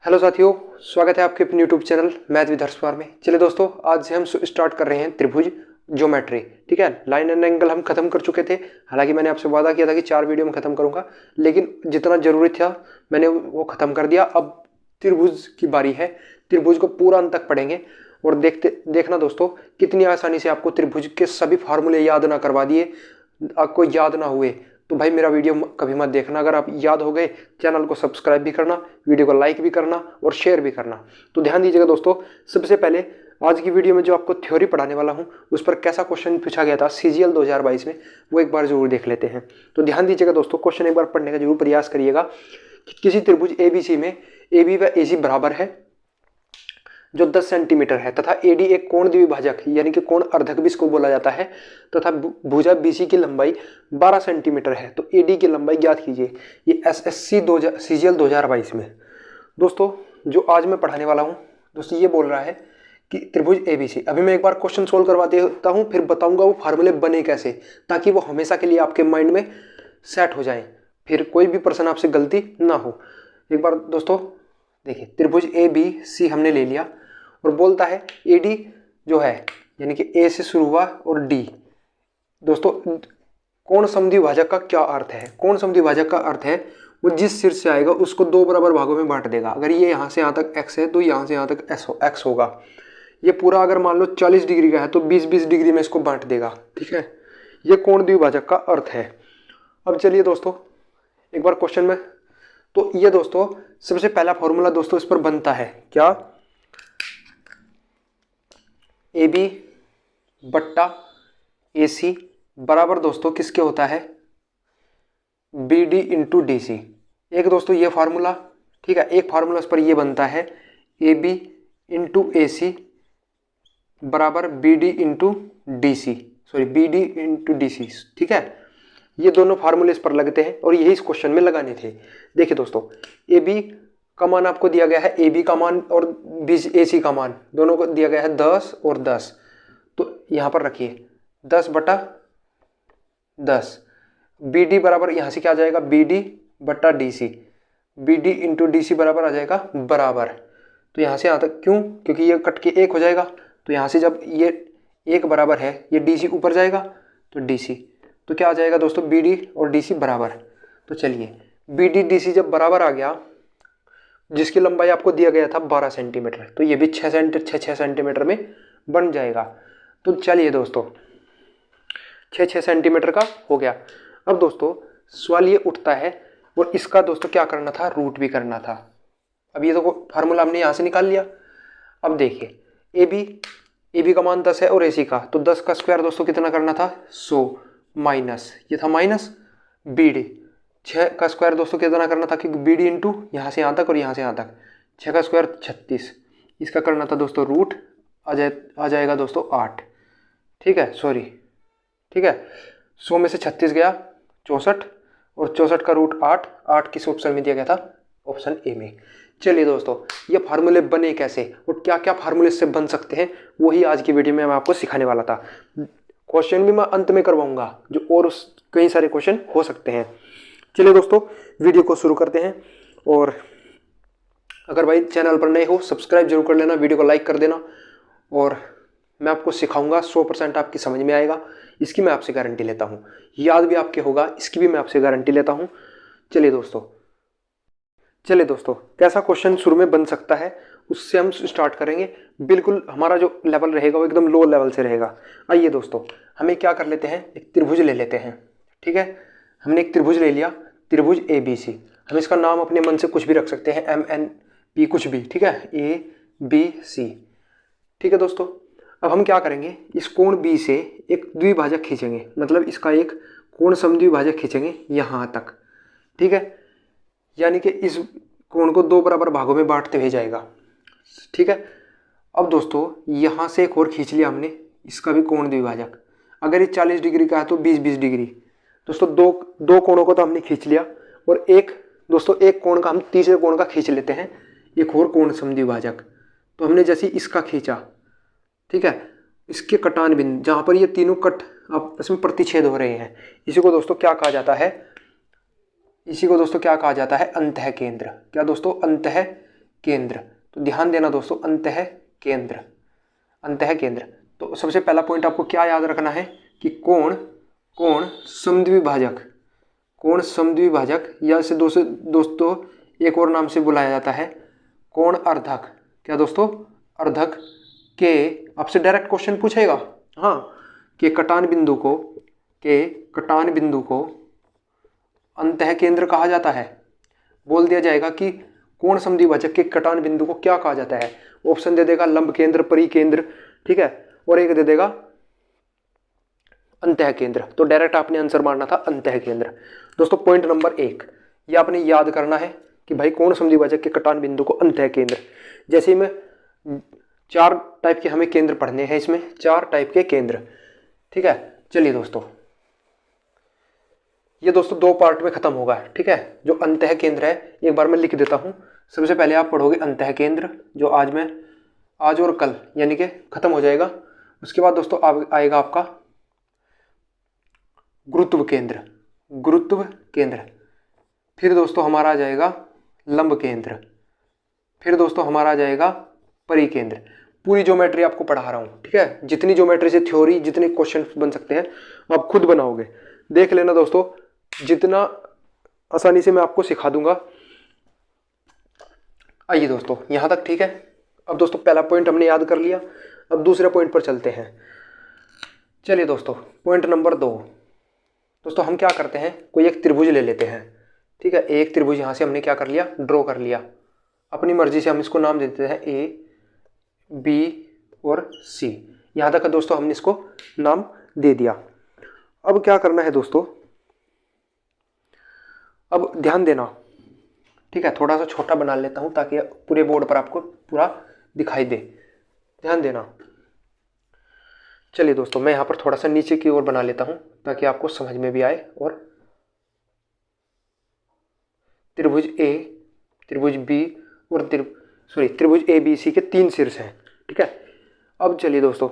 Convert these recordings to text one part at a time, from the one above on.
Hello साथियों, स्वागत है आपके अपने YouTube channel math with Harsh Kumar में। चलिए दोस्तों, आज से हम स्टार्ट कर रहे हैं त्रिभुज ज्योमेट्री। ठीक है, लाइन एंड एंगल हम खत्म कर चुके थे। हालांकि मैंने आपसे वादा किया था कि 4 वीडियो में खत्म करूंगा, लेकिन जितना जरूरी था मैंने वो खत्म कर दिया। अब त्रिभुज की बारी है। त्रिभुज को पूरा अंत तक पढ़ेंगे और देखना दोस्तों कितनी आसानी से आपको त्रिभुज के सभी फार्मूले याद ना करवा दिए, आपको याद ना हुए तो भाई मेरा वीडियो कभी मत देखना। अगर आप याद हो गए, चैनल को सब्सक्राइब भी करना, वीडियो को लाइक भी करना और शेयर भी करना। तो ध्यान दीजिएगा दोस्तों, सबसे पहले आज की वीडियो में जो आपको थ्योरी पढ़ाने वाला हूं उस पर कैसा क्वेश्चन पूछा गया था CGL 2022 में, वो एक बार जरूर देख लेते हैं। तो ध्यान दीजिएगा दोस्तों, क्वेश्चन एक बार पढ़ने का जरूर प्रयास करिएगा कि किसी त्रिभुज ABC में AB व AC बराबर है जो 10 सेंटीमीटर है तथा AD एक कोण द्विभाजक यानी कि कोण अर्धक भी इसको बोला जाता है तथा भुजा BC की लंबाई 12 सेंटीमीटर है, तो AD की लंबाई ज्ञात कीजिए। ये CGL 2022 में दोस्तों जो आज मैं पढ़ाने वाला हूँ दोस्तों, ये बोल रहा है कि त्रिभुज ABC। अभी मैं एक बार क्वेश्चन सोल्व करवा देता हूँ, फिर बताऊंगा वो फार्मूले बने कैसे, ताकि वो हमेशा के लिए आपके माइंड में सेट हो जाए, फिर कोई भी प्रश्न आपसे गलती ना हो। एक बार दोस्तों देखिए, त्रिभुज ABC हमने ले लिया और बोलता है AD जो है यानी कि A से शुरू हुआ और D। दोस्तों कोण समद्विभाजक का क्या अर्थ है? कोण समद्विभाजक का अर्थ है वो जिस शीर्ष से आएगा उसको 2 बराबर भागों में बांट देगा। अगर ये यहाँ से यहाँ तक x है तो यहाँ से यहाँ तक x होगा। ये पूरा अगर मान लो 40 डिग्री का है तो 20-20 डिग्री में इसको बांट देगा। ठीक है, ये कोण द्विभाजक का अर्थ है। अब चलिए दोस्तों एक बार क्वेश्चन में, तो ये दोस्तों सबसे पहला फॉर्मूला दोस्तों इस पर बनता है क्या? AB बट्टा AC बराबर दोस्तों किसके होता है? BD into DC। एक दोस्तों ये फार्मूला, ठीक है, एक फार्मूला इस पर ये बनता है AB इंटू AC बराबर BD into DC, sorry BD into DC। ठीक है, ये दोनों फार्मूले इस पर लगते हैं और यही इस क्वेश्चन में लगाने थे। देखिए दोस्तों, AB का मान आपको दिया गया है, AB का मान और AC का मान दोनों को दिया गया है 10 और 10। तो यहाँ पर रखिए 10 बटा 10। BD बराबर यहाँ से क्या आ जाएगा? BD बटा DC। BD इंटू DC बराबर आ जाएगा बराबर। तो यहाँ से यहाँ तक क्यों? क्योंकि ये कट के 1 हो जाएगा, तो यहाँ से जब ये 1 बराबर है, ये DC ऊपर जाएगा तो DC, तो क्या आ जाएगा दोस्तों? BD और DC बराबर। तो चलिए BD DC जब बराबर आ गया, जिसकी लंबाई आपको दिया गया था 12 सेंटीमीटर, तो ये भी 6 सेंटीमीटर में बन जाएगा। तो चलिए दोस्तों 6 सेंटीमीटर का हो गया। अब दोस्तों सवाल ये उठता है और इसका दोस्तों क्या करना था? रूट भी करना था। अब ये तो फार्मूला हमने यहाँ से निकाल लिया। अब देखिए AB का मान 10 है और AC का, तो 10 का स्क्वायर दोस्तों कितना करना था? 100 माइनस ये था माइनस BD। 6 का स्क्वायर दोस्तों कितना करना था? क्योंकि BD इंटू यहाँ से यहाँ तक और यहाँ से यहाँ तक, 6 का स्क्वायर 36। इसका करना था दोस्तों रूट, आ जाएगा दोस्तों 8। ठीक है, सॉरी, ठीक है, 100 में से 36 गया 64 और 64 का रूट 8 किस ऑप्शन में दिया गया था? ऑप्शन A में। चलिए दोस्तों, ये फार्मूले बने कैसे और क्या क्या फार्मूले इससे बन सकते हैं, वही आज की वीडियो में मैं आपको सिखाने वाला था। क्वेश्चन भी मैं अंत में करवाऊंगा, जो और कई सारे क्वेश्चन हो सकते हैं। चलिए दोस्तों वीडियो को शुरू करते हैं। और अगर भाई चैनल पर नए हो, सब्सक्राइब जरूर कर लेना, वीडियो को लाइक कर देना, और मैं आपको सिखाऊंगा 100% आपकी समझ में आएगा, इसकी मैं आपसे गारंटी लेता हूँ। याद भी आपके होगा, इसकी भी मैं आपसे गारंटी लेता हूँ। चलिए दोस्तों कैसा क्वेश्चन शुरू में बन सकता है उससे हम स्टार्ट करेंगे। बिल्कुल हमारा जो लेवल रहेगा वो एकदम लो लेवल से रहेगा। आइए दोस्तों, हमें क्या कर लेते हैं, एक त्रिभुज ले लेते हैं। ठीक है, हमने एक त्रिभुज ले लिया, त्रिभुज ABC। हम इसका नाम अपने मन से कुछ भी रख सकते हैं, MNP कुछ भी। ठीक है, ABC। ठीक है दोस्तों, अब हम क्या करेंगे, इस कोण B से एक द्विभाजक खींचेंगे, मतलब इसका एक कोण समद्विभाजक खींचेंगे यहाँ तक। ठीक है, यानी कि इस कोण को 2 बराबर भागों में बांटते हुए जाएगा। ठीक है, अब दोस्तों यहाँ से एक और खींच लिया हमने, इसका भी कोण द्विभाजक। अगर ये 40 डिग्री का है तो 20-20 डिग्री। दोस्तों दो कोणों को तो हमने खींच लिया, और एक कोण का हम तीसरे कोण का खींच लेते हैं, एक और कोण समद्विभाजक। तो हमने जैसे इसका खींचा, ठीक है, इसके कटान बिंदु जहाँ पर ये तीनों कट आपस में प्रतिच्छेद हो रहे हैं, इसी को दोस्तों क्या कहा जाता है? अंतः केंद्र। क्या दोस्तों? अंतः केंद्र। तो ध्यान देना दोस्तों, अंतः केंद्र, अंतः केंद्र। तो सबसे पहला पॉइंट आपको क्या याद रखना है कि कोण समद्विभाजक, कोण समद्विभाजक, या इसे दोस्तों एक और नाम से बुलाया जाता है कोण अर्धक। क्या दोस्तों? अर्धक के आपसे डायरेक्ट क्वेश्चन पूछेगा, हाँ, के कटान बिंदु को अंतः केंद्र कहा जाता है। बोल दिया जाएगा कि कोण समद्विभाजक के कटान बिंदु को क्या कहा जाता है। ऑप्शन दे देगा लंब केंद्र, परिकेंद्र, ठीक है, और एक दे देगा अंतः केंद्र। तो डायरेक्ट आपने आंसर मारना था अंतः केंद्र। दोस्तों पॉइंट नंबर 1 ये आपने याद करना है कि भाई कोण समद्विभाजक के कटान बिंदु को अंतः केंद्र। जैसे में 4 टाइप के हमें केंद्र पढ़ने हैं, इसमें 4 टाइप के केंद्र, ठीक है। चलिए दोस्तों, ये दोस्तों 2 पार्ट में खत्म होगा, ठीक है। जो अंतः केंद्र है एक बार मैं लिख देता हूं। सबसे पहले आप पढ़ोगे अंतः केंद्र, जो आज और कल यानी कि खत्म हो जाएगा। उसके बाद दोस्तों आएगा आपका गुरुत्व केंद्र, फिर दोस्तों हमारा आ जाएगा लंब केंद्र, फिर दोस्तों हमारा आ जाएगा परिकेंद्र। पूरी ज्योमेट्री आपको पढ़ा रहा हूँ, ठीक है। जितनी ज्योमेट्री से थ्योरी, जितने क्वेश्चन बन सकते हैं आप खुद बनाओगे, देख लेना दोस्तों, जितना आसानी से मैं आपको सिखा दूंगा। आइए दोस्तों यहाँ तक, ठीक है। अब दोस्तों पहला पॉइंट हमने याद कर लिया, अब दूसरे पॉइंट पर चलते हैं। चलिए दोस्तों, पॉइंट नंबर 2। दोस्तों हम क्या करते हैं, कोई एक त्रिभुज ले लेते हैं, ठीक है। एक त्रिभुज यहाँ से हमने क्या कर लिया, ड्रॉ कर लिया। अपनी मर्जी से हम इसको नाम दे देते हैं ए, बी और सी। यहाँ तक दोस्तों हमने इसको नाम दे दिया। अब क्या करना है दोस्तों, अब ध्यान देना, ठीक है। थोड़ा सा छोटा बना लेता हूँ ताकि पूरे बोर्ड पर आपको पूरा दिखाई दे, ध्यान देना। चलिए दोस्तों, मैं यहाँ पर थोड़ा सा नीचे की ओर बना लेता हूँ ताकि आपको समझ में भी आए। और त्रिभुज ए, त्रिभुज बी और त्रिभुज ए बी सी के 3 शीर्ष हैं, ठीक है। अब चलिए दोस्तों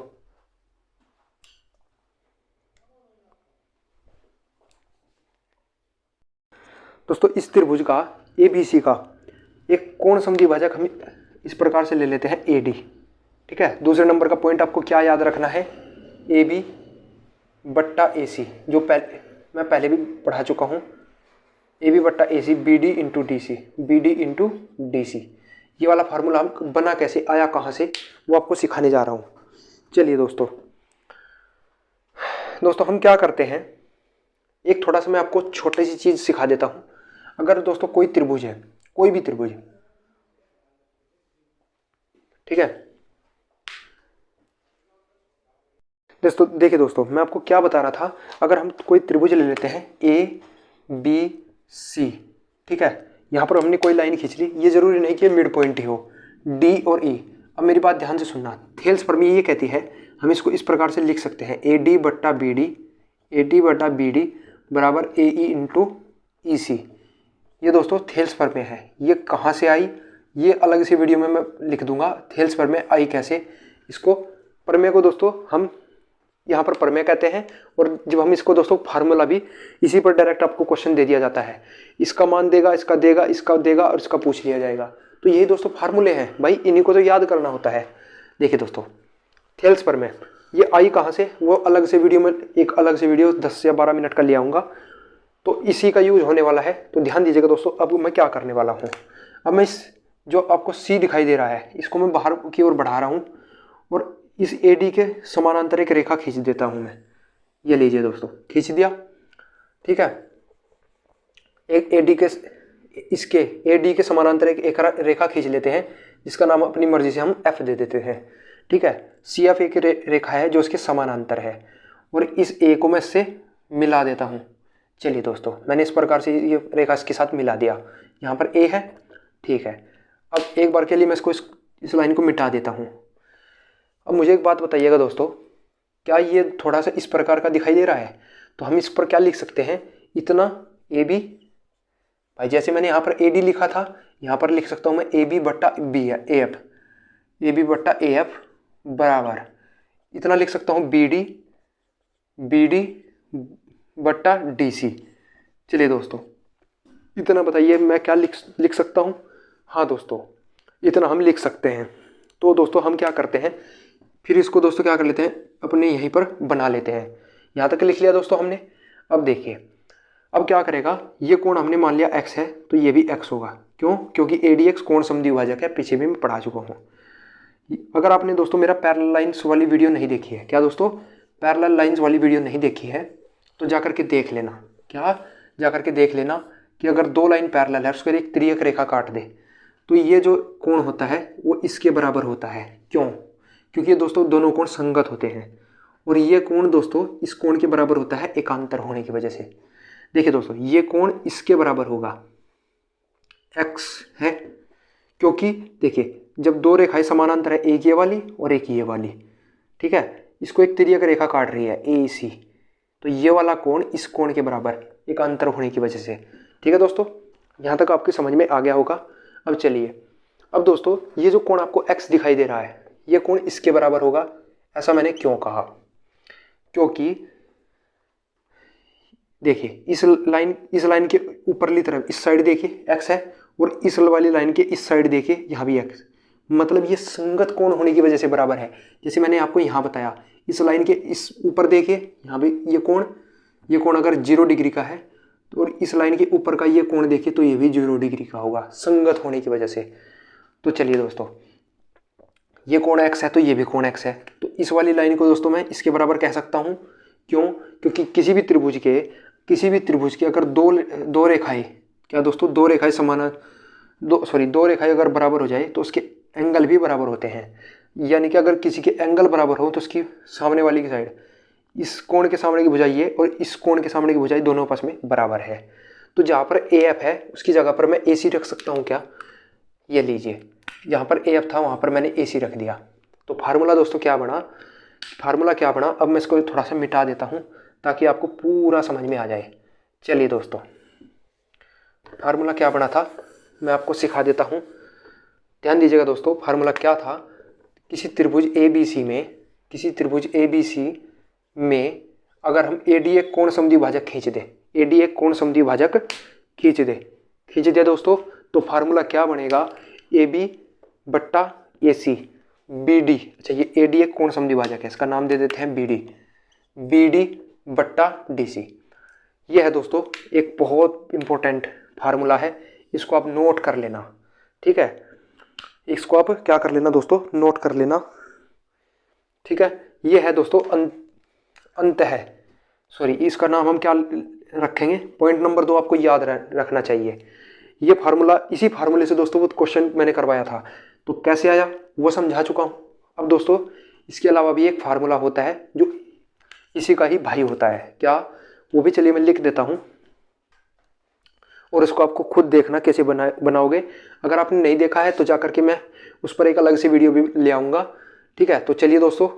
इस त्रिभुज का ए बी सी का एक कोण समद्विभाजक हम इस प्रकार से ले लेते हैं ए डी, ठीक है। दूसरे नंबर का पॉइंट आपको क्या याद रखना है, ए बी बट्टा ए सी, जो मैं पहले भी पढ़ा चुका हूँ। ए बी बट्टा A C, B D into D C, B D into D C. ये वाला फार्मूला हम बना कैसे, आया कहाँ से, वो आपको सिखाने जा रहा हूँ। चलिए दोस्तों हम क्या करते हैं, एक थोड़ा सा मैं आपको छोटी सी चीज़ सिखा देता हूँ। अगर दोस्तों कोई त्रिभुज है, कोई भी त्रिभुज, ठीक है। दोस्तों देखिए दोस्तों, मैं आपको क्या बता रहा था, अगर हम कोई त्रिभुज ले लेते हैं ए बी सी, ठीक है। यहाँ पर हमने कोई लाइन खींच ली, ये जरूरी नहीं कि मिड पॉइंट ही हो, डी और ई। अब मेरी बात ध्यान से सुनना, थेल्स प्रमेय ये कहती है, हम इसको इस प्रकार से लिख सकते हैं, ए डी बट्टा बी डी बराबर ए ई इंटू ई सी। ये दोस्तों थेल्स प्रमेय है। ये कहाँ से आई, ये अलग से वीडियो में मैं लिख दूंगा, थेल्स प्रमेय आई कैसे। इसको प्रमेय को दोस्तों हम यहाँ पर प्रमेय कहते हैं, और जब हम इसको दोस्तों फार्मूला भी इसी पर डायरेक्ट आपको क्वेश्चन दे दिया जाता है, इसका मान देगा, इसका देगा, इसका देगा और इसका पूछ लिया जाएगा। तो यही दोस्तों फार्मूले हैं भाई, इन्हीं को तो याद करना होता है। देखिए दोस्तों थेल्स प्रमेय ये आई कहाँ से, वो अलग से वीडियो में, एक अलग से वीडियो 10 या 12 मिनट का ले आऊँगा, तो इसी का यूज होने वाला है। तो ध्यान दीजिएगा दोस्तों, अब मैं क्या करने वाला हूँ, अब मैं इस जो आपको सी दिखाई दे रहा है इसको मैं बाहर की ओर बढ़ा रहा हूँ, और इस ए डी के समानांतर एक रेखा खींच देता हूँ मैं। ये लीजिए दोस्तों, खींच दिया, ठीक है। एक ए डी के, इसके ए डी के समानांतर एक रेखा खींच लेते हैं, जिसका नाम अपनी मर्जी से हम एफ दे देते हैं, ठीक है। सी एफ एक रेखा है जो इसके समानांतर है, और इस ए को मैं इससे मिला देता हूँ। चलिए दोस्तों, मैंने इस प्रकार से ये रेखा इसके साथ मिला दिया, यहाँ पर ए है, ठीक है। अब एक बार के लिए मैं इसको इस लाइन को मिटा देता हूँ। अब मुझे एक बात बताइएगा दोस्तों, क्या ये थोड़ा सा इस प्रकार का दिखाई दे रहा है, तो हम इस पर क्या लिख सकते हैं, इतना ए बी, भाई जैसे मैंने यहाँ पर ए डी लिखा था, यहाँ पर लिख सकता हूँ मैं ए बी बट्टा बी है ए एफ, ए बी बट्टा ए एफ बराबर इतना लिख सकता हूँ बी डी बट्टा डी सी। चलिए दोस्तों, इतना बताइए मैं क्या लिख सकता हूँ। हाँ दोस्तों, इतना हम लिख सकते हैं। तो दोस्तों हम क्या करते हैं, फिर इसको दोस्तों क्या कर लेते हैं, अपने यहीं पर बना लेते हैं। यहाँ तक लिख लिया दोस्तों हमने। अब देखिए अब क्या करेगा, ये कोण हमने मान लिया x है तो ये भी x होगा। क्यों? क्योंकि ADX कोण समद्विभाजक है, पीछे भी मैं पढ़ा चुका हूँ। अगर आपने दोस्तों मेरा पैरेलल लाइंस वाली वीडियो नहीं देखी है, क्या दोस्तों पैरेलल लाइंस वाली वीडियो नहीं देखी है तो जाकर के देख लेना। क्या? जाकर के देख लेना कि अगर दो लाइन पैरेलल है उसको एक तिर्यक रेखा काट दे तो ये जो कोण होता है वो इसके बराबर होता है। क्यों? क्योंकि ये दोस्तों दोनों कोण संगत होते हैं और ये कोण दोस्तों इस कोण के बराबर होता है एकांतर होने की वजह से। देखिए दोस्तों ये कोण इसके बराबर होगा, x है, क्योंकि देखिए जब दो रेखाएं समानांतर है, एक ये वाली और एक ये वाली, ठीक है, इसको एक तिर्यक रेखा काट रही है AC, तो ये वाला कोण इस कोण के बराबर एकांतर होने की वजह से। ठीक है दोस्तों, यहाँ तक आपकी समझ में आ गया होगा। अब चलिए, अब दोस्तों ये जो कोण आपको x दिखाई दे रहा है ये कोण इसके बराबर होगा। ऐसा मैंने क्यों कहा? क्योंकि देखिए इस लाइन के ऊपरली तरफ इस साइड देखिए x है और इस वाली लाइन के इस साइड देखिए यहाँ भी x, मतलब ये संगत कोण होने की वजह से बराबर है। जैसे मैंने आपको यहाँ बताया, इस लाइन के इस ऊपर देखिए यहाँ भी ये कोण अगर 0 डिग्री का है तो और इस लाइन के ऊपर का ये कोण देखिए तो ये भी 0 डिग्री का होगा संगत होने की वजह से। तो चलिए दोस्तों ये कोण x है तो ये भी कोण x है, तो इस वाली लाइन को दोस्तों मैं इसके बराबर कह सकता हूँ। क्यों? क्योंकि किसी भी त्रिभुज के अगर दो रेखाएं, क्या दोस्तों दो रेखाएं अगर बराबर हो जाए तो उसके एंगल भी बराबर होते हैं। यानी कि अगर किसी के एंगल बराबर हो तो उसकी सामने वाली की साइड, इस कोण के सामने की भुजाई ये और इस कोण के सामने की भुजाई दोनों आपस में बराबर है। तो जहाँ पर AF है उसकी जगह पर मैं AC रख सकता हूँ। क्या? ये लीजिए, यहाँ पर AF था वहाँ पर मैंने AC रख दिया। तो फार्मूला दोस्तों क्या बना, अब मैं इसको थोड़ा सा मिटा देता हूँ ताकि आपको पूरा समझ में आ जाए। चलिए दोस्तों फार्मूला क्या बना था मैं आपको सिखा देता हूँ, ध्यान दीजिएगा दोस्तों। फार्मूला क्या था, किसी त्रिभुज ABC में अगर हम AD एक कोण समद्विभाजक खींच दे दोस्तों, तो फार्मूला क्या बनेगा, AB बट्टा AC BD। अच्छा ये AD एक कोण समद्विभाजक है, इसका नाम दे देते हैं BD बट्टा DC। यह है दोस्तों एक बहुत इंपॉर्टेंट फार्मूला है, इसको आप नोट कर लेना। ठीक है, इसको आप क्या कर लेना दोस्तों, नोट कर लेना। ठीक है, ये है दोस्तों इसका नाम हम क्या रखेंगे, पॉइंट नंबर 2 आपको याद रखना चाहिए। ये फार्मूला, इसी फार्मूले से दोस्तों वो क्वेश्चन मैंने करवाया था, तो कैसे आया वो समझा चुका हूँ। अब दोस्तों इसके अलावा भी एक फार्मूला होता है जो इसी का ही भाई होता है, क्या? वो भी चलिए मैं लिख देता हूँ और इसको आपको खुद देखना कैसे बनाओगे। अगर आपने नहीं देखा है तो जाकर के मैं उस पर एक अलग से वीडियो भी ले आऊँगा। ठीक है, तो चलिए दोस्तों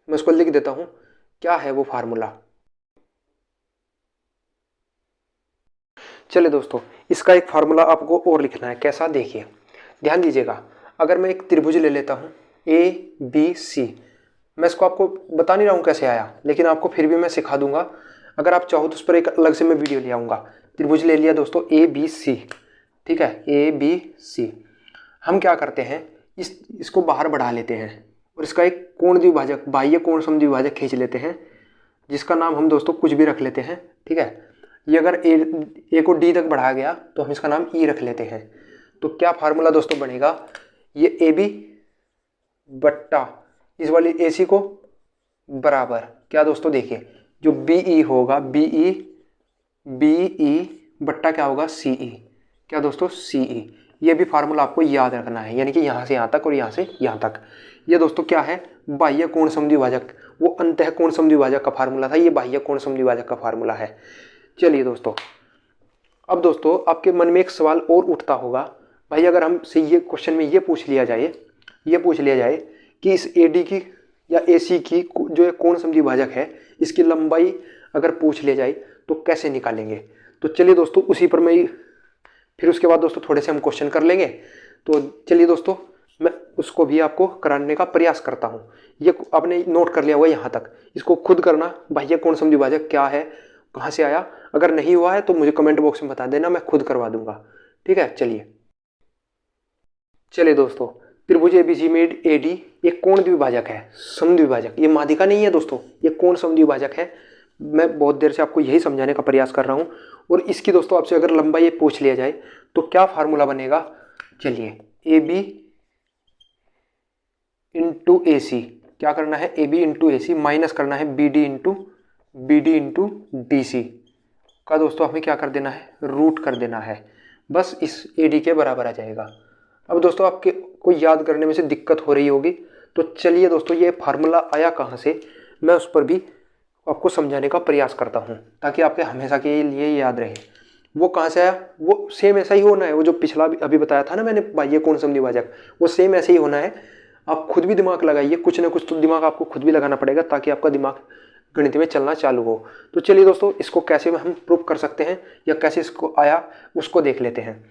मैं इसको लिख देता हूँ, क्या है वो फार्मूला। चलिए दोस्तों इसका एक फार्मूला आपको और लिखना है, कैसा देखिए, ध्यान दीजिएगा। अगर मैं एक त्रिभुज ले लेता हूँ ABC, मैं इसको आपको बता नहीं रहा हूँ कैसे आया, लेकिन आपको फिर भी मैं सिखा दूंगा। अगर आप चाहो तो उस पर एक अलग से मैं वीडियो ले आऊँगा। त्रिभुज ले लिया दोस्तों ABC, ठीक है, ABC। हम क्या करते हैं, इसको बाहर बढ़ा लेते हैं और इसका एक कोण द्विभाजक, बाह्य कोण समद्विभाजक खींच लेते हैं, जिसका नाम हम दोस्तों कुछ भी रख लेते हैं। ठीक है, ये अगर ए को D तक बढ़ाया गया तो हम इसका नाम E रख लेते हैं। तो क्या फार्मूला दोस्तों बनेगा, ये AB बट्टा इस वाली AC को बराबर, क्या दोस्तों देखिए जो BE होगा, BE बट्टा क्या होगा, CE। क्या दोस्तों, CE। ये भी फार्मूला आपको याद रखना है, यानी कि यहाँ से यहाँ तक और यहाँ से यहाँ तक। ये दोस्तों क्या है, बाह्य कोण समद्विभाजक, वो अंतः कोण समद्विभाजक का फार्मूला था, ये बाह्य कोण समद्विभाजक का फार्मूला है। चलिए दोस्तों, अब दोस्तों आपके मन में एक सवाल और उठता होगा, भाई अगर हमसे ये क्वेश्चन में ये पूछ लिया जाए कि इस AD की या AC की जो कोण समद्विभाजक है इसकी लंबाई अगर पूछ ले जाए तो कैसे निकालेंगे। तो चलिए दोस्तों उसी पर मैं फिर उसके बाद दोस्तों थोड़े से हम क्वेश्चन कर लेंगे। तो चलिए दोस्तों मैं उसको भी आपको कराने का प्रयास करता हूँ। ये आपने नोट कर लिया हुआ यहाँ तक, इसको खुद करना, बाह्य कोण समद्विभाजक क्या है, कहाँ से आया। अगर नहीं हुआ है तो मुझे कमेंट बॉक्स में बता देना, मैं खुद करवा दूंगा। ठीक है, चलिए चलिए दोस्तों, त्रिभुज एबीसी में एडी एक कोण द्विभाजक है, समद्विभाजक। ये माध्यिका नहीं है दोस्तों, ये कोण समद्विभाजक है। मैं बहुत देर से आपको यही समझाने का प्रयास कर रहा हूँ। और इसकी दोस्तों आपसे अगर लंबाई ये पूछ लिया जाए तो क्या फार्मूला बनेगा? चलिए, ए बी इंटू ए सी, क्या करना है? A B into A C minus करना है B D into D C का दोस्तों हमें क्या कर देना है? रूट कर देना है। बस इस ए डी के बराबर आ जाएगा। अब दोस्तों आपके को याद करने में से दिक्कत हो रही होगी, तो चलिए दोस्तों ये फार्मूला आया कहाँ से, मैं उस पर भी आपको समझाने का प्रयास करता हूँ ताकि आपके हमेशा के लिए याद रहे। वो कहाँ से आया? वो सेम ऐसा ही होना है, वो जो पिछला अभी बताया था ना मैंने भाई ये कोण समद्विभाजक, वो सेम ऐसे ही होना है। आप खुद भी दिमाग लगाइए, कुछ ना कुछ तो दिमाग आपको खुद भी लगाना पड़ेगा ताकि आपका दिमाग गणित में चलना चालू हो। तो चलिए दोस्तों इसको कैसे हम प्रूव कर सकते हैं या कैसे इसको आया उसको देख लेते हैं।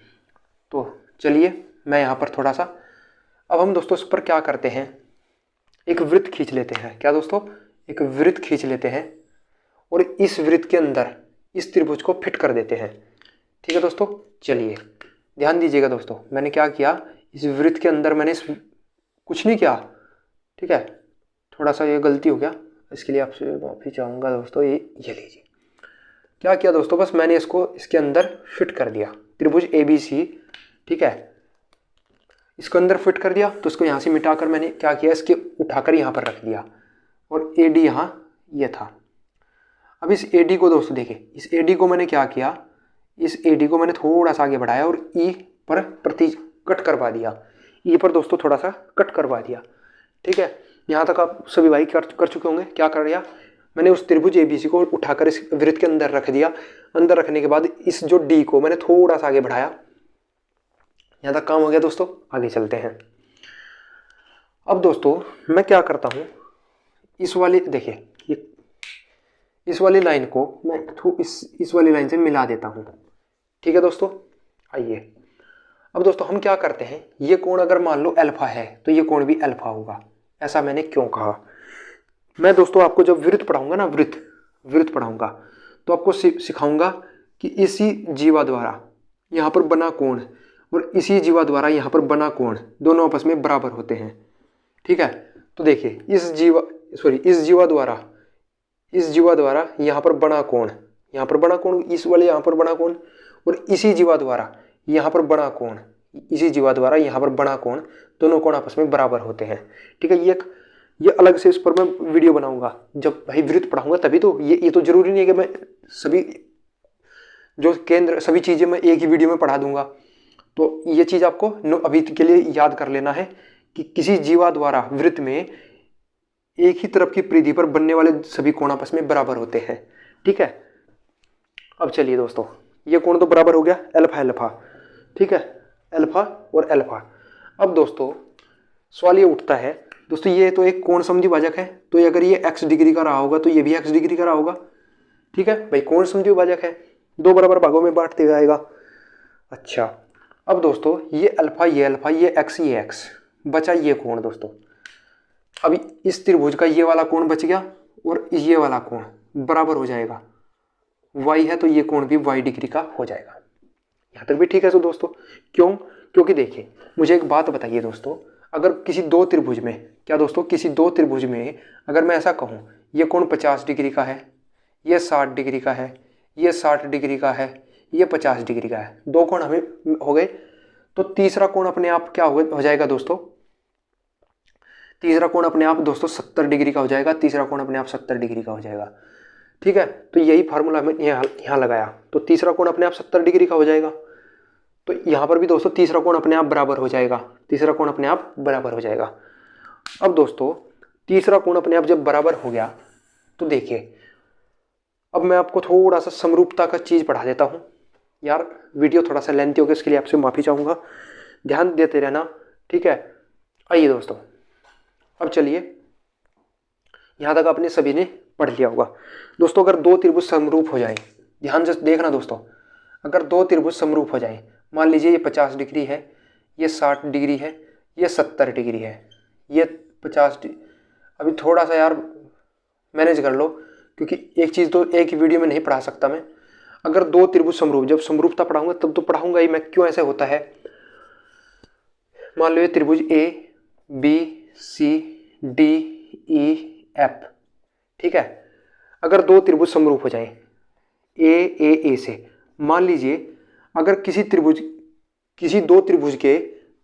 तो चलिए मैं यहाँ पर थोड़ा सा, अब हम दोस्तों इस पर क्या करते हैं, एक वृत्त खींच लेते हैं। क्या दोस्तों? एक वृत्त खींच लेते हैं और इस वृत्त के अंदर इस त्रिभुज को फिट कर देते हैं। ठीक है दोस्तों, चलिए ध्यान दीजिएगा दोस्तों, मैंने क्या किया, इस वृत्त के अंदर मैंने कुछ नहीं किया। ठीक है, थोड़ा सा ये गलती हो गया, इसके लिए आपसे माफ़ी चाहूँगा दोस्तों। ये लीजिए, क्या किया दोस्तों, बस मैंने इसको इसके अंदर फिट कर दिया, त्रिभुज ए बी सी। ठीक है, इसको अंदर फिट कर दिया, तो इसको यहाँ से मिटाकर मैंने क्या किया, इसके उठाकर यहाँ पर रख दिया और ए डी यहाँ ये था। अब इस ए डी को दोस्तों देखिए, इस ए डी को मैंने क्या किया, इस ए डी को मैंने थोड़ा सा आगे बढ़ाया और ई पर कट करवा दिया, ई पर दोस्तों थोड़ा सा कट करवा दिया। ठीक है, यहाँ तक आप सभी भाई कर चुके होंगे। क्या कर दिया मैंने, उस त्रिभुज एबीसी को उठाकर इस वृत्त के अंदर रख दिया। अंदर रखने के बाद इस जो डी को मैंने थोड़ा सा आगे बढ़ाया। यहाँ तक काम हो गया दोस्तों, आगे चलते हैं। अब दोस्तों मैं क्या करता हूँ, इस वाली देखिए, ये इस वाली लाइन को मैं इस वाली लाइन से मिला देता हूँ। ठीक है दोस्तों, आइए अब दोस्तों हम क्या करते हैं, ये कोण अगर मान लो अल्फा है तो ये कोण भी अल्फा होगा। ऐसा मैंने क्यों कहा, मैं दोस्तों आपको जब वृत्त पढ़ाऊंगा ना, वृत्त पढ़ाऊंगा तो आपको सिखाऊंगा कि इसी जीवा द्वारा यहाँ पर बना कोण और इसी जीवा द्वारा यहाँ पर बना कोण दोनों आपस में बराबर होते हैं। ठीक है, तो देखिए इस जीवा द्वारा यहाँ पर बना कोण, इस वाले यहाँ पर बना कोण और इसी जीवा द्वारा यहाँ पर बना कोण, दोनों कोण आपस में बराबर होते हैं। ठीक है, ये अलग से इस पर मैं वीडियो बनाऊंगा जब भाई वृत्त पढ़ाऊंगा, तभी तो ये तो जरूरी नहीं है कि मैं सभी जो केंद्र सभी चीज़ें मैं एक ही वीडियो में पढ़ा दूंगा। तो ये चीज़ आपको अभी के लिए याद कर लेना है कि किसी जीवा द्वारा वृत्त में एक ही तरफ की परिधि पर बनने वाले सभी कोण आपस में बराबर होते हैं। ठीक है, अब चलिए दोस्तों, ये कोण तो बराबर हो गया, अल्फा। ठीक है, अल्फा और अल्फा। अब दोस्तों सवाल ये उठता है दोस्तों, ये तो एक कोण समद्विभाजक है, तो अगर ये x डिग्री का रहा होगा तो ये भी x डिग्री का रहा होगा। ठीक है भाई, कोण समद्विभाजक है, दो बराबर भागों में बांटते जाएगा। अच्छा, अब दोस्तों ये अल्फा, ये x, बचा ये कोण दोस्तों। अभी इस त्रिभुज का ये वाला कोण बच गया और ये वाला कोण बराबर हो जाएगा, y है तो ये कोण भी y डिग्री का हो जाएगा। यहाँ तक भी ठीक है तो दोस्तों, क्योंकि देखिए मुझे एक बात बताइए दोस्तों, अगर किसी दो त्रिभुज में अगर मैं ऐसा कहूँ ये कोण 50 डिग्री का है, ये 60 डिग्री का है, ये 60 डिग्री का है, ये 50 डिग्री का है, दो कोण हमें हो गए, तो तीसरा कोण अपने आप क्या हो जाएगा दोस्तों, तीसरा कोण अपने आप दोस्तों 70 डिग्री का हो जाएगा, तीसरा कोण अपने आप 70 डिग्री का हो जाएगा। ठीक है, तो यही फार्मूला मैंने यहाँ लगाया, तो तीसरा कोण अपने आप 70 डिग्री का हो जाएगा। तो यहाँ पर भी दोस्तों तीसरा कोण अपने आप बराबर हो जाएगा, अब दोस्तों तीसरा कोण अपने आप जब बराबर हो गया तो देखिए, अब मैं आपको थोड़ा सा समरूपता का चीज़ पढ़ा देता हूँ। यार वीडियो थोड़ा सा लेंथी हो गया, इसके लिए आपसे माफ़ी चाहूँगा, ध्यान देते रहना। ठीक है, आइए दोस्तों, अब चलिए यहाँ तक आपने सभी ने पढ़ लिया होगा। दोस्तों अगर दो त्रिभुज समरूप हो जाए, ध्यान से देखना दोस्तों, अगर दो त्रिभुज समरूप हो जाए, मान लीजिए ये 50 डिग्री है, ये 60 डिग्री है, ये 70 डिग्री है, ये 50 डिग्री, अभी थोड़ा सा यार मैनेज कर लो क्योंकि एक चीज़ तो एक ही वीडियो में नहीं पढ़ा सकता मैं। अगर दो त्रिभुज समरूप, जब समरूपता पढ़ाऊंगा तब तो पढ़ाऊंगा ही मैं, क्यों ऐसे होता है मान लो ये त्रिभुज A B C D E F, ठीक है। अगर दो त्रिभुज समरूप हो जाएं ए से, मान लीजिए अगर किसी दो त्रिभुज के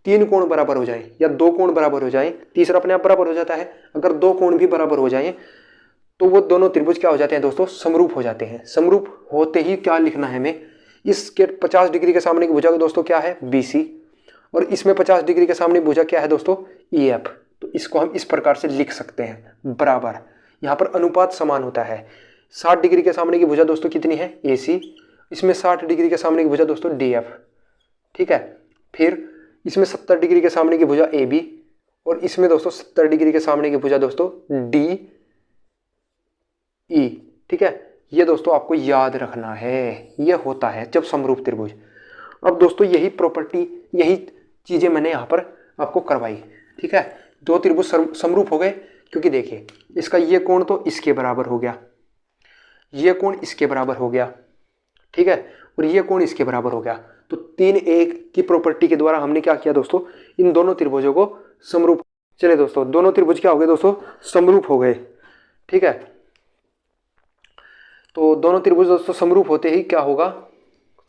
3 कोण बराबर हो जाएं या 2 कोण बराबर हो जाएं, तीसरा अपने आप बराबर हो जाता है। अगर 2 कोण भी बराबर हो जाएं तो वो दोनों त्रिभुज क्या हो जाते हैं दोस्तों, समरूप हो जाते हैं। समरूप होते ही क्या लिखना है हमें, इसके 50 डिग्री के सामने की भुजा दोस्तों क्या है, BC, और इसमें 50 डिग्री के सामने भुजा क्या है दोस्तों, EF। तो इसको हम इस प्रकार से लिख सकते हैं, बराबर। यहाँ पर अनुपात समान होता है। 60 डिग्री के सामने की भुजा दोस्तों कितनी है, AC, इसमें 60 डिग्री के सामने की भुजा दोस्तों DF, ठीक है। फिर इसमें 70 डिग्री के सामने की भुजा AB, और इसमें दोस्तों 70 डिग्री के सामने की भुजा दोस्तों DE, ठीक है। ये दोस्तों आपको याद रखना है, ये होता है जब समरूप त्रिभुज। अब दोस्तों यही प्रॉपर्टी, यही चीजें मैंने यहाँ पर आपको करवाई, ठीक है। दो त्रिभुज समरूप हो गए, क्योंकि देखिए इसका ये कोण तो इसके बराबर हो गया, ये कोण इसके बराबर हो गया, ठीक है, और ये कोण इसके बराबर हो गया। तो 3-1 की प्रॉपर्टी के द्वारा हमने क्या किया दोस्तों, इन दोनों त्रिभुजों को समरूप। चलिए दोस्तों, दोनों त्रिभुज क्या हो गए दोस्तों, समरूप हो गए, ठीक है। तो दोनों त्रिभुज दोस्तों समरूप होते ही क्या होगा,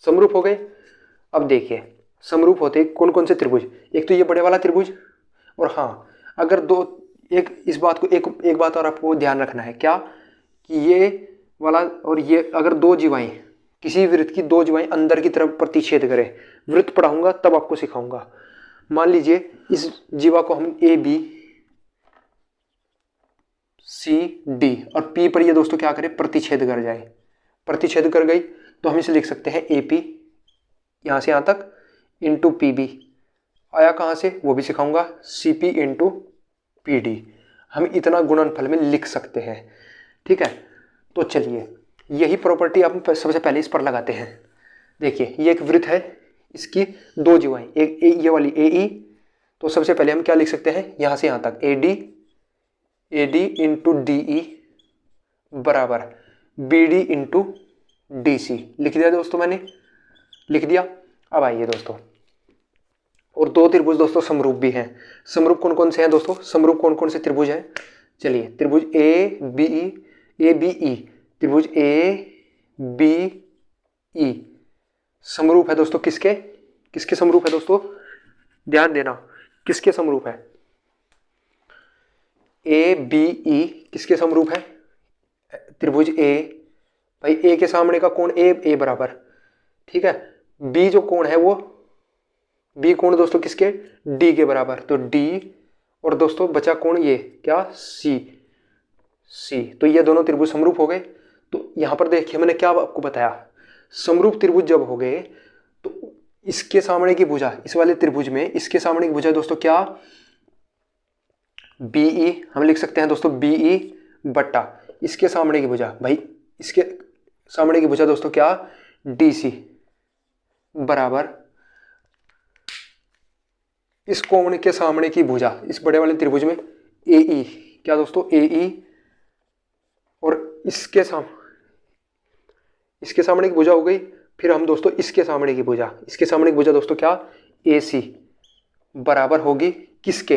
समरूप हो गए। अब देखिए समरूप होते ही कौन कौन से त्रिभुज, एक तो ये बड़े वाला त्रिभुज, और हाँ अगर इस बात को एक बात और आपको ध्यान रखना है, क्या कि ये वाला और ये अगर दो जीवाएं, किसी वृत्त की दो जीवाएं अंदर की तरफ प्रतिच्छेद करें, वृत्त पढ़ाऊंगा तब आपको सिखाऊंगा। मान लीजिए इस जीवा को हम AB CD और P पर ये दोस्तों क्या करें, प्रतिच्छेद कर जाए, प्रतिच्छेद कर गई तो हम इसे लिख सकते हैं AP यहां से यहां तक इंटू PB, आया कहां से वो भी सिखाऊंगा, CP इंटू PD। हम इतना गुणनफल में लिख सकते हैं, ठीक है। तो चलिए यही प्रॉपर्टी आप सबसे पहले इस पर लगाते हैं। देखिए ये एक वृत्त है, इसकी दो जीवाएं, एक ये वाली AE, तो सबसे पहले हम क्या लिख सकते हैं, यहां से यहां तक AD इंटू DE बराबर BD इंटू DC। लिख दिया दोस्तों, मैंने लिख दिया। अब आइए दोस्तों, और दो त्रिभुज दोस्तों समरूप भी हैं। समरूप कौन कौन से हैं दोस्तों, समरूप कौन कौन से त्रिभुज हैं, चलिए त्रिभुज ABE, त्रिभुज ABE समरूप है दोस्तों किसके, किसके समरूप है दोस्तों, ध्यान देना, किसके समरूप है, ABE किसके समरूप है, त्रिभुज A, भाई A के सामने का कोण A बराबर, ठीक है। B जो कोण है वो B कोण दोस्तों किसके, D के बराबर, तो D, और दोस्तों बचा कोण ये क्या, C। तो ये दोनों त्रिभुज समरूप हो गए। तो यहां पर देखिए मैंने क्या आपको बताया, समरूप त्रिभुज जब हो गए तो इसके सामने की भुजा, इस वाले त्रिभुज में इसके सामने की भुजा दोस्तों क्या, BE, हम लिख सकते हैं दोस्तों BE बट्टा इसके सामने की भुजा, भाई इसके सामने की भुजा दोस्तों क्या, DC बराबर इस कोण के सामने की भुजा, इस बड़े वाले त्रिभुज में AE, क्या दोस्तों AE, और इसके सामने की भुजा हो गई। फिर हम दोस्तों इसके सामने की भुजा, इसके सामने की भुजा दोस्तों क्या, AC बराबर होगी किसके,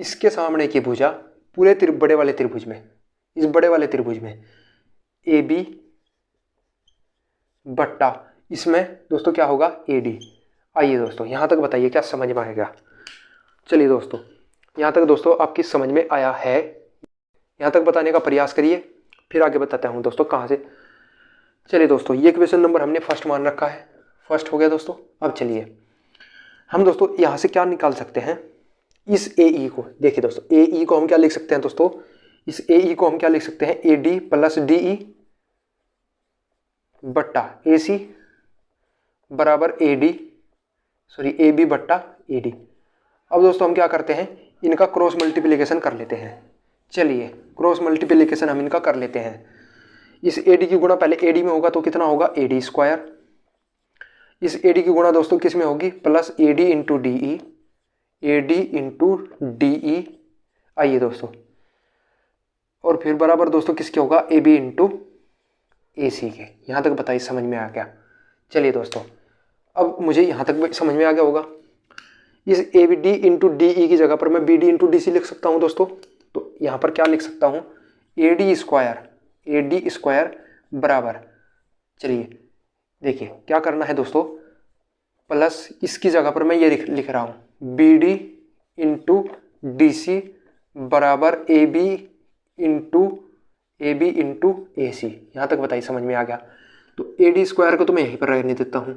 इसके सामने की भुजा पूरे बड़े वाले त्रिभुज में, इस बड़े वाले त्रिभुज में AB बट्टा इसमें दोस्तों क्या होगा, AD। आइए दोस्तों यहां तक बताइए क्या समझ में आएगा। चलिए दोस्तों यहां तक दोस्तों आपकी समझ में आया है, यहां तक बताने का प्रयास करिए, फिर आगे बताता हूं दोस्तों कहां से। चलिए दोस्तों ये क्वेश्चन नंबर हमने फर्स्ट मान रखा है, फर्स्ट हो गया दोस्तों। अब चलिए हम दोस्तों यहां से क्या निकाल सकते हैं, इस AE को, देखिए दोस्तों AE को हम क्या लिख सकते हैं दोस्तों, इस AE को हम क्या लिख सकते हैं, AD प्लस DE बट्टा AC बराबर AB बट्टा AD। अब दोस्तों हम क्या करते हैं, इनका क्रॉस मल्टीप्लिकेशन कर लेते हैं। चलिए क्रॉस मल्टीप्लिकेशन हम इनका कर लेते हैं। इस AD की गुणा पहले AD में होगा तो कितना होगा, AD स्क्वायर, इस AD की गुणा दोस्तों किस में होगी, plus AD into DE, AD into DE। आइए दोस्तों, और फिर बराबर दोस्तों किसके होगा, AB इंटू AC के। यहाँ तक बताइए समझ में आ गया। चलिए दोस्तों अब मुझे यहाँ तक समझ में आ गया होगा। इस A B D into D E की जगह पर मैं B D into D C लिख सकता हूँ दोस्तों। तो यहाँ पर क्या लिख सकता हूँ, ए डी स्क्वायर बराबर, चलिए देखिए क्या करना है दोस्तों, प्लस इसकी जगह पर मैं ये लिख रहा हूँ B D into D C बराबर ए बी इंटू ए सी। यहाँ तक बताइए, समझ में आ गया। तो ए डी स्क्वायर को तो मैं यहीं पर रहने देता हूँ।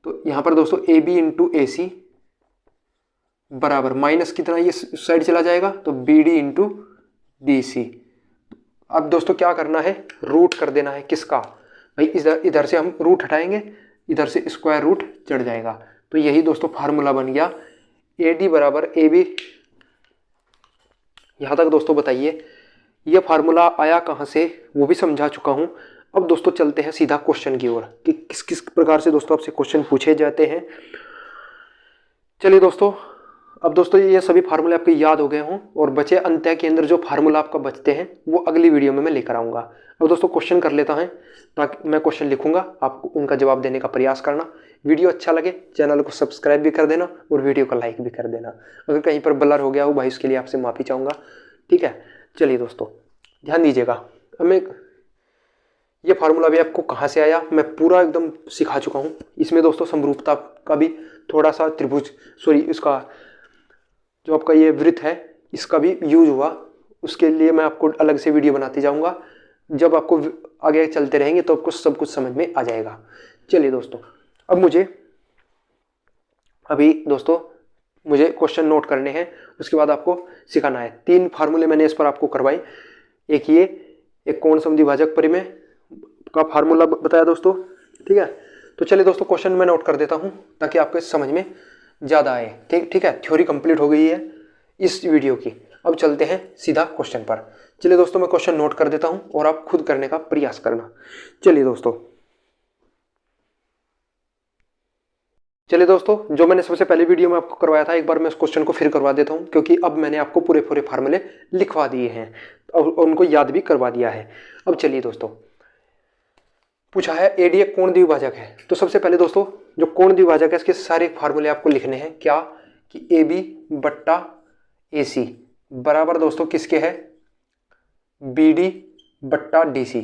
तो यहाँ पर दोस्तों ए बी इंटू ए सी बराबर माइनस कितना, ये साइड चला जाएगा तो B D into D C. अब दोस्तों क्या करना है, रूट कर देना है किसका, भाई इधर से हम रूट हटाएंगे, इधर से स्क्वायर रूट चढ़ जाएगा। तो यही दोस्तों फार्मूला बन गया, ए डी बराबर ए बी। यहाँ तक दोस्तों बताइए ये फार्मूला आया कहाँ से वो भी समझा चुका हूँ। अब दोस्तों चलते हैं सीधा क्वेश्चन की ओर कि किस किस प्रकार से दोस्तों आपसे क्वेश्चन पूछे जाते हैं। चलिए दोस्तों, अब दोस्तों ये सभी फार्मूले आपके याद हो गए हों और बचे अंत्य के अंदर जो फार्मूला आपका बचते हैं वो अगली वीडियो में मैं लेकर आऊँगा। अब दोस्तों क्वेश्चन कर लेता है, ताकि मैं क्वेश्चन लिखूंगा, आप उनका जवाब देने का प्रयास करना। वीडियो अच्छा लगे चैनल को सब्सक्राइब भी कर देना और वीडियो को लाइक भी कर देना। अगर कहीं पर ब्लर हो गया हो भाई उसके लिए आपसे माफ़ी चाहूँगा, ठीक है। चलिए दोस्तों ध्यान दीजिएगा, हमें ये फार्मूला भी आपको कहाँ से आया मैं पूरा एकदम सिखा चुका हूँ। इसमें दोस्तों समरूपता का भी थोड़ा सा इसका जो आपका ये वृत्त है इसका भी यूज हुआ, उसके लिए मैं आपको अलग से वीडियो बनाते जाऊंगा। जब आपको आगे चलते रहेंगे तो आपको सब कुछ समझ में आ जाएगा। चलिए दोस्तों, अब मुझे क्वेश्चन नोट करने हैं, उसके बाद आपको सिखाना है। 3 फार्मूले मैंने इस पर आपको करवाए, एक कोण समद्विभाजक परिमेय का फार्मूला बताया दोस्तों, ठीक है। तो चलिए दोस्तों क्वेश्चन मैं नोट कर देता हूँ ताकि आपको समझ में ज़्यादा आए, ठीक है। थ्योरी कंप्लीट हो गई है इस वीडियो की, अब चलते हैं सीधा क्वेश्चन पर। चलिए दोस्तों मैं क्वेश्चन नोट कर देता हूँ और आप खुद करने का प्रयास करना। चलिए दोस्तों जो मैंने सबसे पहले वीडियो में आपको करवाया था, एक बार मैं उस क्वेश्चन को फिर करवा देता हूँ, क्योंकि अब मैंने आपको पूरे फार्मूले लिखवा दिए हैं और उनको याद भी करवा दिया है। अब चलिए दोस्तों, पूछा है एडी एक कोण द्विभाजक है। तो सबसे पहले दोस्तों जो कोण द्विभाजक है इसके सारे फार्मूले आपको लिखने हैं, क्या कि ए बी बट्टा ए सी बराबर दोस्तों किसके है, बी डी बट्टा डी सी,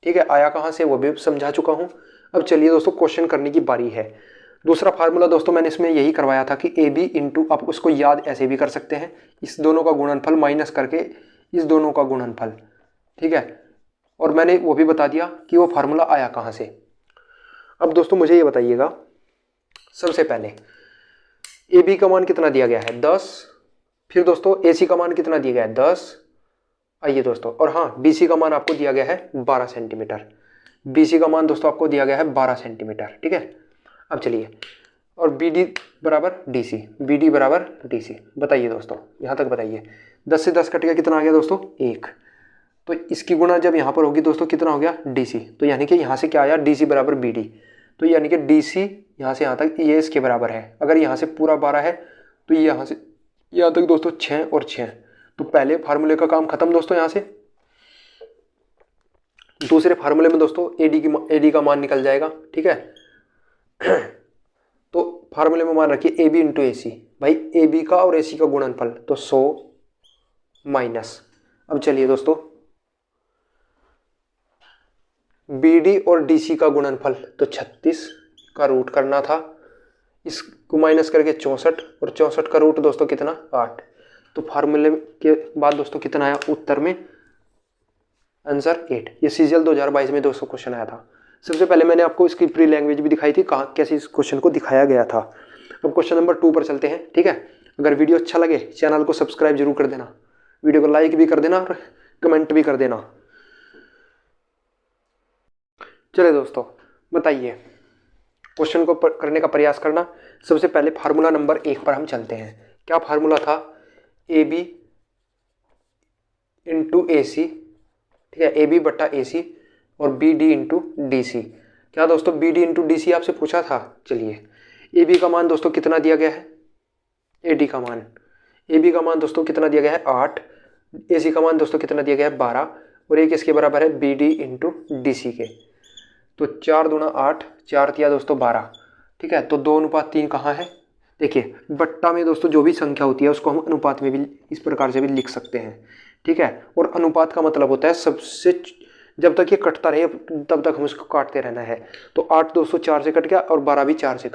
ठीक है। आया कहाँ से वो भी समझा चुका हूँ। अब चलिए दोस्तों क्वेश्चन करने की बारी है। दूसरा फार्मूला दोस्तों मैंने इसमें यही करवाया था कि ए बी इंटू, आप उसको याद ऐसे भी कर सकते हैं, इस दोनों का गुणनफल माइनस करके इस दोनों का गुणनफल, ठीक है। और मैंने वो भी बता दिया कि वो फार्मूला आया कहाँ से। अब दोस्तों मुझे ये बताइएगा, सबसे पहले ए बी का मान कितना दिया गया है 10, फिर दोस्तों ए सी का मान कितना दिया गया है 10, आइए दोस्तों, और हाँ डी सी का मान आपको दिया गया है 12 सेंटीमीटर, बी सी का मान दोस्तों आपको दिया गया है 12 सेंटीमीटर, ठीक है। अब चलिए, और बी डी बराबर डी सी, बताइए दोस्तों, यहाँ तक बताइए। 10 से 10 कट गया, कितना आ गया दोस्तों 1। तो इसकी गुणा जब यहाँ पर होगी दोस्तों कितना हो गया डी सी, तो यानी कि यहाँ से क्या आया डी सी बराबर बी डी, तो यानी कि डी सी यहाँ से यहाँ तक ये इसके बराबर है। अगर यहाँ से पूरा 12 है तो यहाँ से यहाँ तक दोस्तों 6 और 6, तो पहले फार्मूले का काम खत्म दोस्तों। यहाँ से दूसरे फार्मूले में दोस्तों ए डी का मान निकल जाएगा, ठीक है। तो फार्मूले में मान रखिए ए बी इंटू ए सी, भाई ए बी का और ए सी का गुणनफल तो 100 माइनस, अब चलिए दोस्तों बी डी और डी सी का गुणनफल तो 36 का रूट करना था, इसको माइनस करके 64, और 64 का रूट दोस्तों कितना 8। तो फार्मूले के बाद दोस्तों कितना आया उत्तर में, आंसर 8। ये सीजीएल 2022 में दोस्तों क्वेश्चन आया था। सबसे पहले मैंने आपको इसकी प्री लैंग्वेज भी दिखाई थी, कहाँ कैसे इस क्वेश्चन को दिखाया गया था। अब क्वेश्चन नंबर 2 पर चलते हैं, ठीक है। अगर वीडियो अच्छा लगे चैनल को सब्सक्राइब जरूर कर देना, वीडियो को लाइक भी कर देना और कमेंट भी कर देना। चलिए दोस्तों बताइए, क्वेश्चन को करने का प्रयास करना। सबसे पहले फार्मूला नंबर 1 पर हम चलते हैं। क्या फार्मूला था, ए बी इंटू ए सी, ठीक है, ए बी बट्टा ए सी और B D into D C. क्या दोस्तों B D into D C आपसे पूछा था। चलिए ए बी का मान दोस्तों कितना दिया गया है, ए डी का मान, ए बी का मान दोस्तों कितना दिया गया है 8, ए सी का मान दोस्तों कितना दिया गया है 12, और ये किसके बराबर है B D into D C के। तो 4 दूना 8, 4 तिया दोस्तों 12, ठीक है। तो 2:3 कहाँ है, देखिए बट्टा में दोस्तों जो भी संख्या होती है उसको हम अनुपात में भी इस प्रकार से भी लिख सकते हैं, ठीक है। और अनुपात का मतलब होता है सबसे, जब तक ये कटता रहे तब तक हम उसको काटते रहना है। तो 8 दोस्तों 4 से कट गया और 12 भी 4 से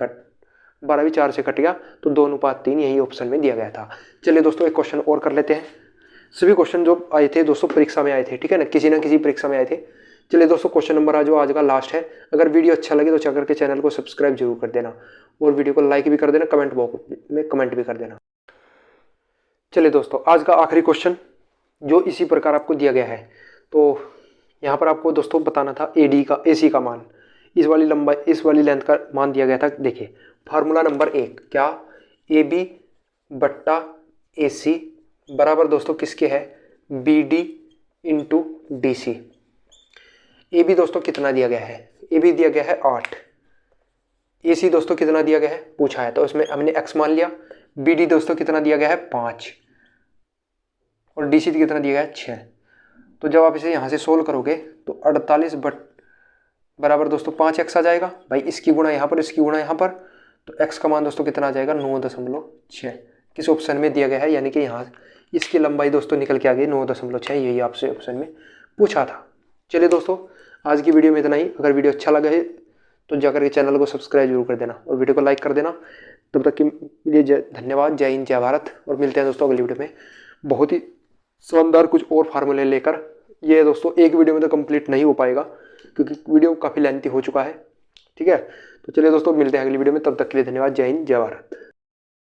कट गया, तो 2:3 यही ऑप्शन में दिया गया था। चलिए दोस्तों एक क्वेश्चन और कर लेते हैं। सभी क्वेश्चन जो आए थे दोस्तों परीक्षा में आए थे, ठीक है ना किसी परीक्षा में आए थे। चलिए दोस्तों क्वेश्चन नंबर जो आज का लास्ट है। अगर वीडियो अच्छा लगे तो चल करके चैनल को सब्सक्राइब जरूर कर देना और वीडियो को लाइक भी कर देना, कमेंट बॉक्स में कमेंट भी कर देना। चलिए दोस्तों आज का आखिरी क्वेश्चन जो इसी प्रकार आपको दिया गया है। तो यहाँ पर आपको दोस्तों बताना था AC का मान, इस वाली लेंथ का मान दिया गया था। देखिए फार्मूला नंबर 1 क्या, AB बट्टा AC बराबर दोस्तों किसके है, BD इंटू DC। AB दोस्तों कितना दिया गया है, AB दिया गया है 8, AC दोस्तों कितना दिया गया है पूछा है, तो इसमें हमने x मान लिया। BD दोस्तों कितना दिया गया है 5 और DC कितना दिया गया है 6। तो जब आप इसे यहाँ से सोल्व करोगे तो 48 बराबर दोस्तों 5x आ जाएगा। भाई इसकी गुणा यहाँ पर, इसकी गुणा यहाँ पर, तो x का मान दोस्तों कितना आ जाएगा 9.6। किस ऑप्शन में दिया गया है, यानी कि यहाँ इसकी लंबाई दोस्तों निकल के आ गई 9.6, यही आपसे ऑप्शन में पूछा था। चलिए दोस्तों आज की वीडियो में इतना ही। अगर वीडियो अच्छा लगा है तो जाकर के चैनल को सब्सक्राइब जरूर कर देना और वीडियो को लाइक कर देना। तब तक के लिए धन्यवाद, जय हिंद जय भारत, और मिलते हैं दोस्तों अगली वीडियो में बहुत ही शानदार कुछ और फार्मूले लेकर। ये दोस्तों एक वीडियो में तो कंप्लीट नहीं हो पाएगा क्योंकि वीडियो काफ़ी लेंथी हो चुका है, ठीक है। तो चलिए दोस्तों मिलते हैं अगली वीडियो में, तब तक के लिए धन्यवाद, जय हिंद जय भारत।